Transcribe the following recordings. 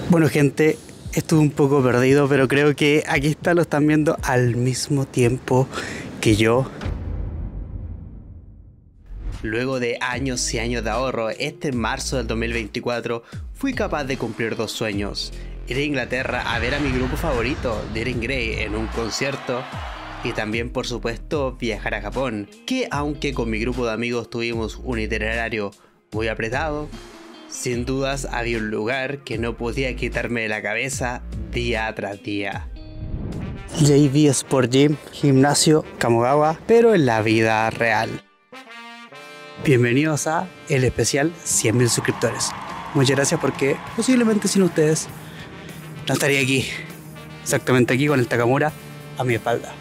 Bueno, gente, estuve un poco perdido, pero creo que aquí lo están viendo al mismo tiempo que yo. Luego de años y años de ahorro, este marzo del 2024 fui capaz de cumplir dos sueños: ir a Inglaterra a ver a mi grupo favorito, Diren Grey, en un concierto, y también, por supuesto, viajar a Japón, que aunque con mi grupo de amigos tuvimos un itinerario muy apretado, sin dudas había un lugar que no podía quitarme de la cabeza día tras día. JV Sport Gym, gimnasio Kamogawa, pero en la vida real. Bienvenidos a el especial 100.000 suscriptores. Muchas gracias, porque posiblemente sin ustedes no estaría aquí, exactamente aquí, con el Takamura a mi espalda.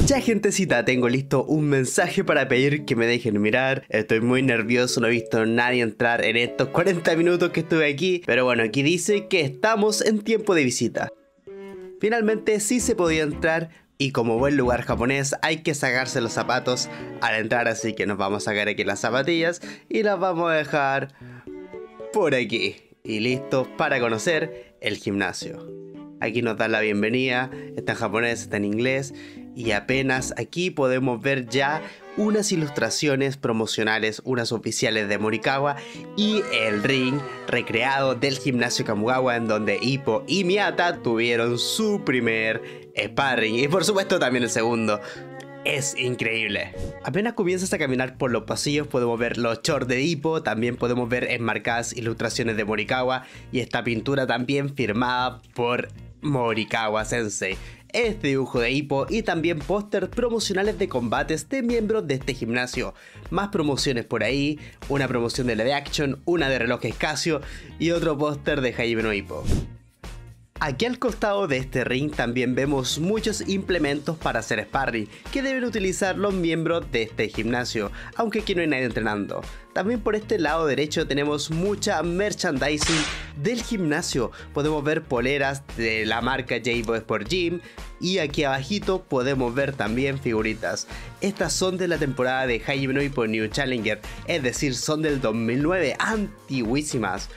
Ya, gentecita, tengo listo un mensaje para pedir que me dejen mirar. Estoy muy nervioso, no he visto a nadie entrar en estos 40 minutos que estuve aquí. Pero bueno, aquí dice que estamos en tiempo de visita. Finalmente sí se podía entrar, y como buen lugar japonés hay que sacarse los zapatos al entrar, así que nos vamos a sacar aquí las zapatillas y las vamos a dejar por aquí. Y listos para conocer el gimnasio. Aquí nos dan la bienvenida, está en japonés, está en inglés, y apenas aquí podemos ver ya unas ilustraciones promocionales, unas oficiales de Morikawa, y el ring recreado del gimnasio Kamogawa, en donde Ippo y Miyata tuvieron su primer sparring, y por supuesto también el segundo. Es increíble. Apenas comienzas a caminar por los pasillos podemos ver los shorts de Ippo, también podemos ver enmarcadas ilustraciones de Morikawa y esta pintura también firmada por Morikawa Sensei. Este dibujo de Ippo y también póster promocionales de combates de miembros de este gimnasio. Más promociones por ahí, una promoción de Live Action, una de relojes Casio y otro póster de Hajime no Ippo. Aquí al costado de este ring también vemos muchos implementos para hacer sparring que deben utilizar los miembros de este gimnasio, aunque aquí no hay nadie entrenando. También por este lado derecho tenemos mucha merchandising del gimnasio. Podemos ver poleras de la marca JV Sport Gym, y aquí abajito podemos ver también figuritas. Estas son de la temporada de Hajime no Ippo New Challenger, es decir, son del 2009, antiguísimas.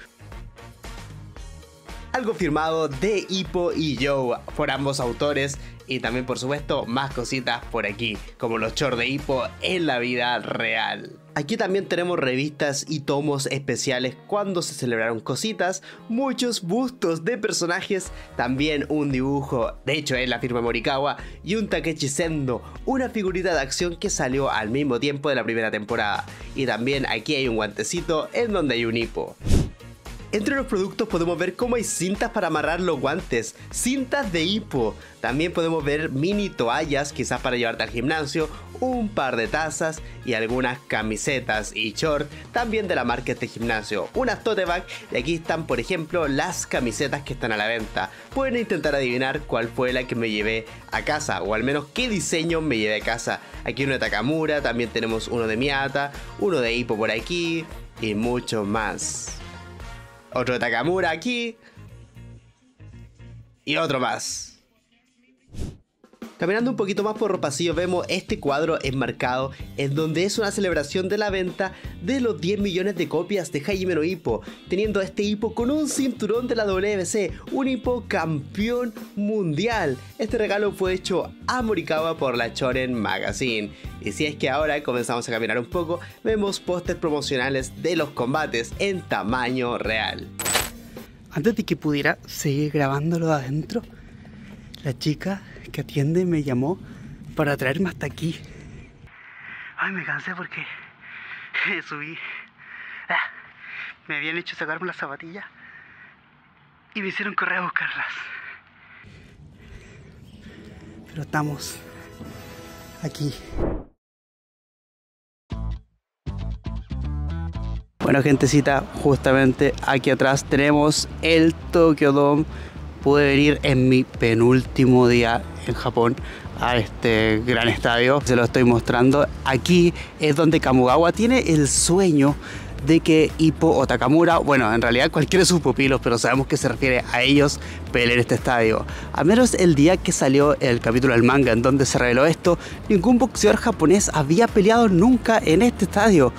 Algo firmado de Ippo y Joe por ambos autores, y también por supuesto más cositas por aquí, como los shorts de Ippo en la vida real. Aquí también tenemos revistas y tomos especiales cuando se celebraron cositas, muchos bustos de personajes, también un dibujo, de hecho es la firma Morikawa, y un Takeshi Sendo, una figurita de acción que salió al mismo tiempo de la primera temporada. Y también aquí hay un guantecito en donde hay un Ippo. Entre los productos podemos ver cómo hay cintas para amarrar los guantes, cintas de Ippo. También podemos ver mini toallas, quizás para llevarte al gimnasio, un par de tazas y algunas camisetas y shorts también de la marca de este gimnasio. Unas tote bag, y aquí están por ejemplo las camisetas que están a la venta. Pueden intentar adivinar cuál fue la que me llevé a casa, o al menos qué diseño me llevé a casa. Aquí uno de Takamura, también tenemos uno de Miyata, uno de Ippo por aquí y mucho más. Otro de Takamura aquí. Y otro más. Caminando un poquito más por los pasillos vemos este cuadro enmarcado, en donde es una celebración de la venta de los 10 millones de copias de Hajime no Ippo, teniendo a este Ippo con un cinturón de la WBC, un Ippo campeón mundial. Este regalo fue hecho a Morikawa por la Shonen Magazine. Y si es que ahora comenzamos a caminar un poco, vemos pósters promocionales de los combates en tamaño real. Antes de que pudiera seguir grabándolo de adentro, la chica que atiende me llamó para traerme hasta aquí. Ay, me cansé porque subí. Me habían hecho sacarme las zapatillas y me hicieron correr a buscarlas. Pero estamos aquí. Bueno, gentecita, justamente aquí atrás tenemos el Tokyo Dome. Pude venir en mi penúltimo día en Japón a este gran estadio. Se lo estoy mostrando. Aquí es donde Kamogawa tiene el sueño de que Ippo o Takamura, bueno, en realidad cualquiera de sus pupilos, pero sabemos que se refiere a ellos, peleen este estadio. A menos el día que salió el capítulo del manga en donde se reveló esto, ningún boxeador japonés había peleado nunca en este estadio.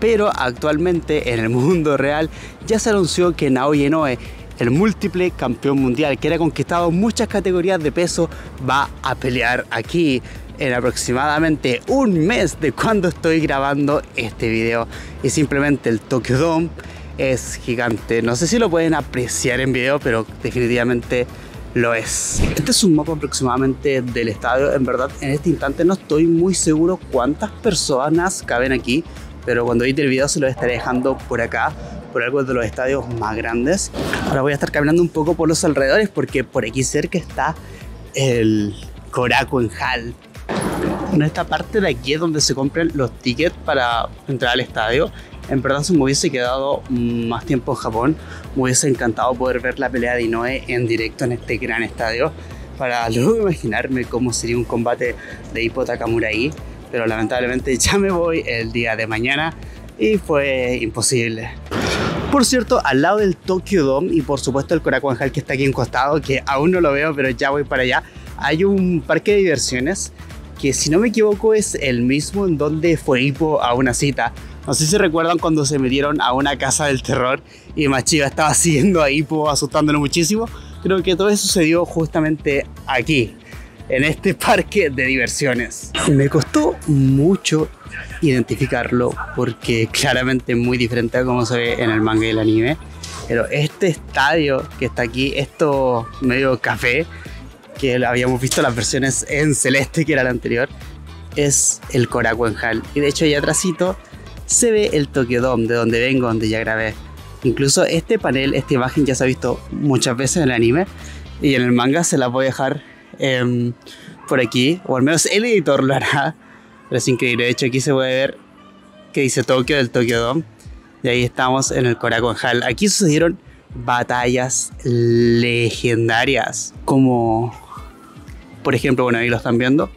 Pero actualmente en el mundo real ya se anunció que Naoya Inoue, el múltiple campeón mundial que ha conquistado muchas categorías de peso, va a pelear aquí en aproximadamente un mes de cuando estoy grabando este video. Y simplemente el Tokyo Dome es gigante. No sé si lo pueden apreciar en video, pero definitivamente lo es. Este es un mapa aproximadamente del estadio. En verdad, en este instante no estoy muy seguro cuántas personas caben aquí, pero cuando edite el video se lo estaré dejando por acá, por algo de los estadios más grandes. Ahora voy a estar caminando un poco por los alrededores porque por aquí cerca está el Korakuen Hall. En esta parte de aquí es donde se compran los tickets para entrar al estadio. En verdad, si me hubiese quedado más tiempo en Japón, me hubiese encantado poder ver la pelea de Inoue en directo en este gran estadio, para luego imaginarme cómo sería un combate de Ippo Takamura ahí. Pero lamentablemente ya me voy el día de mañana y fue imposible. Por cierto, al lado del Tokyo Dome y por supuesto el Korakuen Hall que está aquí en costado, que aún no lo veo pero ya voy para allá, hay un parque de diversiones que, si no me equivoco, es el mismo en donde fue Ippo a una cita. No sé si recuerdan cuando se metieron a una casa del terror y Machiba estaba siguiendo a Ippo, asustándolo muchísimo. Creo que todo eso sucedió justamente aquí, en este parque de diversiones. Me costó mucho identificarlo porque claramente es muy diferente a cómo se ve en el manga y el anime. Pero este estadio que está aquí, esto medio café, que habíamos visto las versiones en celeste, que era la anterior, es el Korakuen Hall. Y de hecho allá atrásito se ve el Tokyo Dome, de donde vengo, donde ya grabé. Incluso este panel, esta imagen ya se ha visto muchas veces en el anime y en el manga se las voy a dejar por aquí, o al menos el editor lo hará. Pero es increíble. De hecho aquí se puede ver que dice Tokio del Tokyo Dome y ahí estamos en el Korakuen Hall. Aquí sucedieron batallas legendarias, como por ejemplo, bueno, ahí lo están viendo,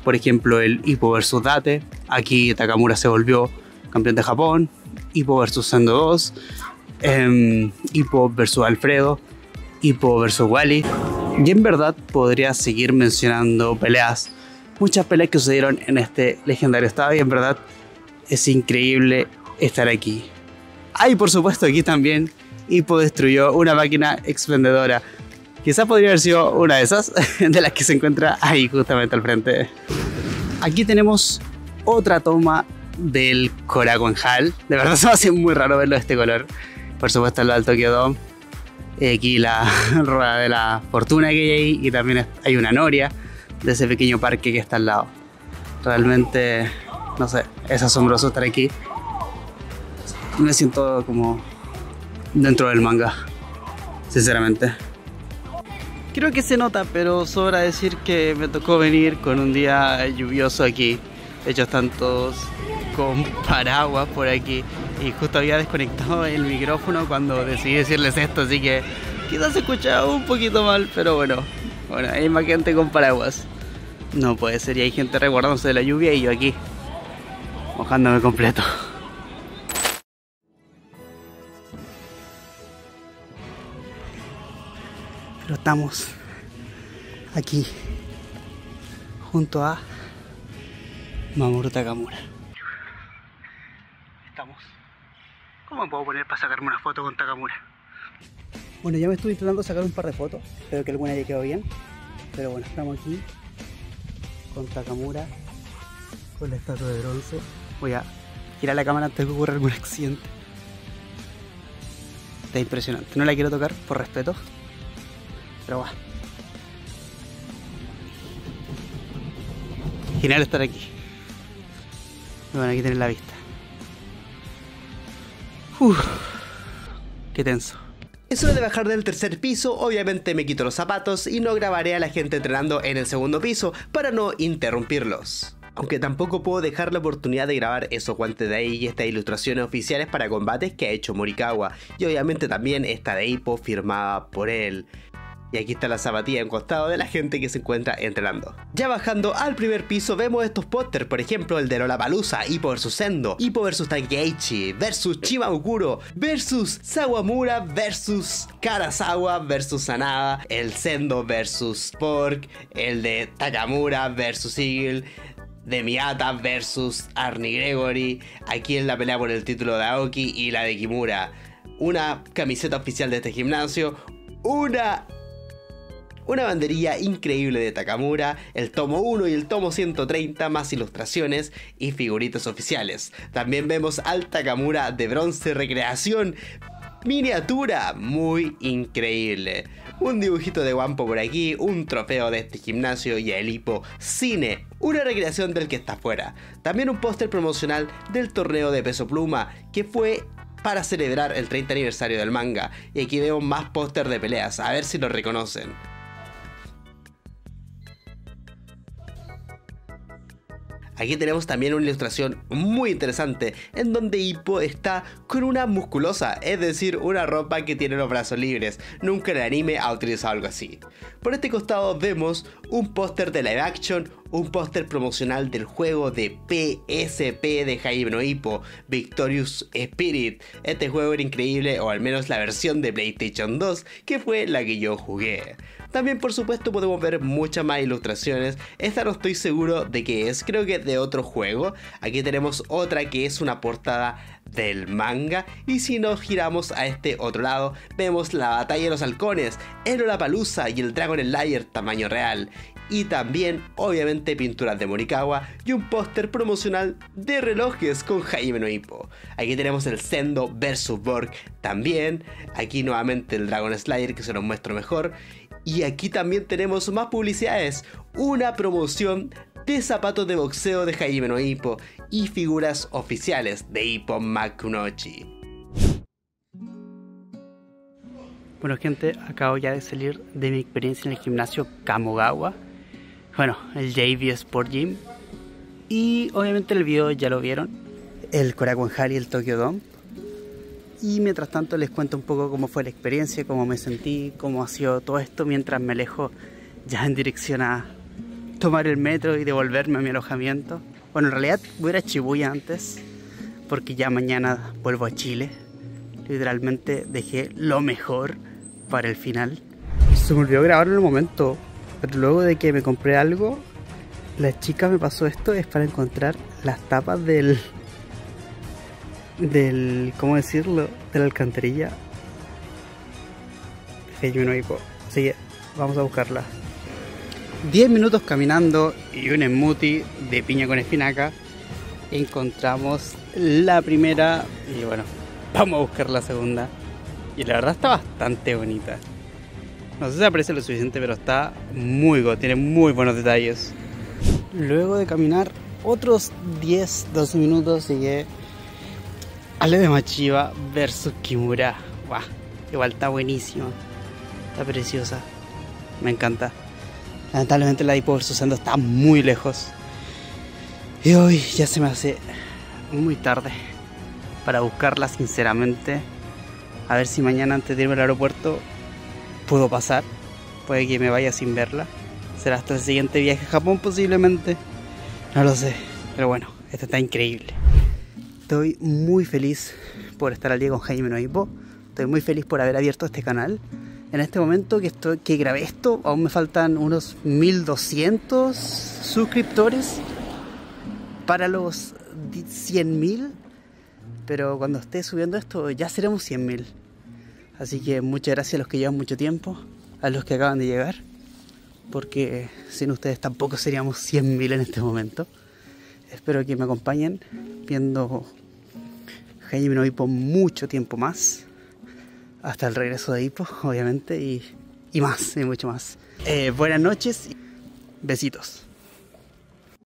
por ejemplo el Ippo vs Date. Aquí Takamura se volvió campeón de Japón. Ippo vs Sendo 2, Ippo vs Alfredo, Ippo vs Wally. Y en verdad podría seguir mencionando peleas, muchas peleas que sucedieron en este legendario estadio. Y en verdad es increíble estar aquí. Y por supuesto aquí también Ippo destruyó una máquina expendedora. Quizás podría haber sido una de esas, de las que se encuentra ahí justamente al frente. Aquí tenemos otra toma del Korakuen Hall. De verdad se me hace muy raro verlo de este color. Por supuesto al lado del Tokyo Dome. Aquí la rueda de la fortuna que hay ahí, y también hay una noria de ese pequeño parque que está al lado. Realmente, no sé, es asombroso estar aquí. Me siento como dentro del manga, sinceramente. Creo que se nota, pero sobra decir que me tocó venir con un día lluvioso aquí. De hecho están todos con paraguas por aquí y justo había desconectado el micrófono cuando decidí decirles esto, así que quizás se escuchaba un poquito mal, pero bueno, hay más gente con paraguas. No puede ser, y hay gente resguardándose de la lluvia y yo aquí mojándome completo. Pero estamos aquí junto a Mamoru Takamura. Estamos. ¿Cómo me puedo poner para sacarme una foto con Takamura? Bueno, ya me estuve intentando sacar un par de fotos. Espero que alguna haya quedado bien. Pero bueno, estamos aquí con Takamura, con la estatua de bronce. Voy a girar la cámara antes de que ocurra algún accidente. Está impresionante. No la quiero tocar por respeto, pero va. Genial estar aquí. Bueno, aquí tienen la vista. Qué tenso. Es hora de bajar del tercer piso. Obviamente me quito los zapatos y no grabaré a la gente entrenando en el segundo piso para no interrumpirlos. Aunque tampoco puedo dejar la oportunidad de grabar esos guantes de ahí y estas ilustraciones oficiales para combates que ha hecho Morikawa. Y obviamente también esta de Ippo firmada por él. Y aquí está la zapatilla en costado de la gente que se encuentra entrenando. Ya bajando al primer piso vemos estos pósters, por ejemplo el de Lollapalooza, Ippo vs Sendo, Ippo vs Takeichi, versus Shimabukuro, versus Sawamura, versus Karasawa, versus Sanada, el Sendo versus Pork, el de Takamura versus Eagle. de Miyata versus Arnie Gregory, aquí en la pelea por el título de Aoki y la de Kimura. Una camiseta oficial de este gimnasio, una banderilla increíble de Takamura, el tomo 1 y el tomo 130, más ilustraciones y figuritas oficiales. También vemos al Takamura de bronce recreación, miniatura, muy increíble. Un dibujito de Wampo por aquí, un trofeo de este gimnasio y el Hippo Cine, una recreación del que está afuera. También un póster promocional del torneo de peso pluma, que fue para celebrar el 30 aniversario del manga. Y aquí vemos más póster de peleas, a ver si lo reconocen. Aquí tenemos también una ilustración muy interesante en donde Hippo está con una musculosa, es decir, una ropa que tiene los brazos libres. Nunca en el anime ha utilizado algo así. Por este costado vemos un póster de live action, un póster promocional del juego de PSP de Hajime no Ippo, Victorious Spirit. Este juego era increíble, o al menos la versión de PlayStation 2, que fue la que yo jugué. También por supuesto podemos ver muchas más ilustraciones. Esta no estoy seguro de qué es, creo que de otro juego. Aquí tenemos otra que es una portada del manga. Y si nos giramos a este otro lado, vemos la batalla de los halcones, el Lollapalooza y el Dragon Slayer tamaño real. Y también obviamente pinturas de Morikawa y un póster promocional de relojes con Hajime no Ippo. Aquí tenemos el Sendo vs Borg también. Aquí nuevamente el Dragon Slayer, que se los muestro mejor. Y aquí también tenemos más publicidades, una promoción de zapatos de boxeo de Hajime no Ippo y figuras oficiales de Ippo Makunochi. Bueno gente, acabo ya de salir de mi experiencia en el gimnasio Kamogawa. Bueno, el JV Sport Gym. Y obviamente el video ya lo vieron, el Korakuen Hall y el Tokyo Dome. Y mientras tanto les cuento un poco cómo fue la experiencia, cómo me sentí, cómo ha sido todo esto mientras me alejo ya en dirección a tomar el metro y devolverme a mi alojamiento. Bueno, en realidad voy a ir a Shibuya antes, porque ya mañana vuelvo a Chile. Literalmente dejé lo mejor para el final. Se me olvidó grabar en el momento, pero luego de que me compré algo, la chica me pasó esto, es para encontrar las tapas del ¿cómo decirlo? De la alcantarilla de Hajime no Ippo. Así que vamos a buscarla. 10 minutos caminando y un smoothie de piña con espinaca. Encontramos la primera y bueno, vamos a buscar la segunda. Y la verdad está bastante bonita. No sé si aprecia lo suficiente, pero está muy good, tiene muy buenos detalles. Luego de caminar otros 10-12 minutos llegué a la de Machiba versus Kimura. Wow, igual está buenísima, está preciosa, me encanta. Lamentablemente la Ippo vs Sendo está muy lejos y hoy ya se me hace muy tarde para buscarla, sinceramente. A ver si mañana antes de irme al aeropuerto puedo pasar, puede que me vaya sin verla. Será hasta el siguiente viaje a Japón posiblemente, no lo sé, pero bueno, esta está increíble. Estoy muy feliz por estar al día con Hajime no Ippo. Estoy muy feliz por haber abierto este canal. En este momento que grabé esto, aún me faltan unos 1200 suscriptores para los 100.000. Pero cuando esté subiendo esto ya seremos 100.000. Así que muchas gracias a los que llevan mucho tiempo, a los que acaban de llegar, porque sin ustedes tampoco seríamos 100.000 en este momento. Espero que me acompañen viendo Hajime no Ippo mucho tiempo más, hasta el regreso de Ippo, obviamente, y más, y mucho más. Buenas noches, besitos.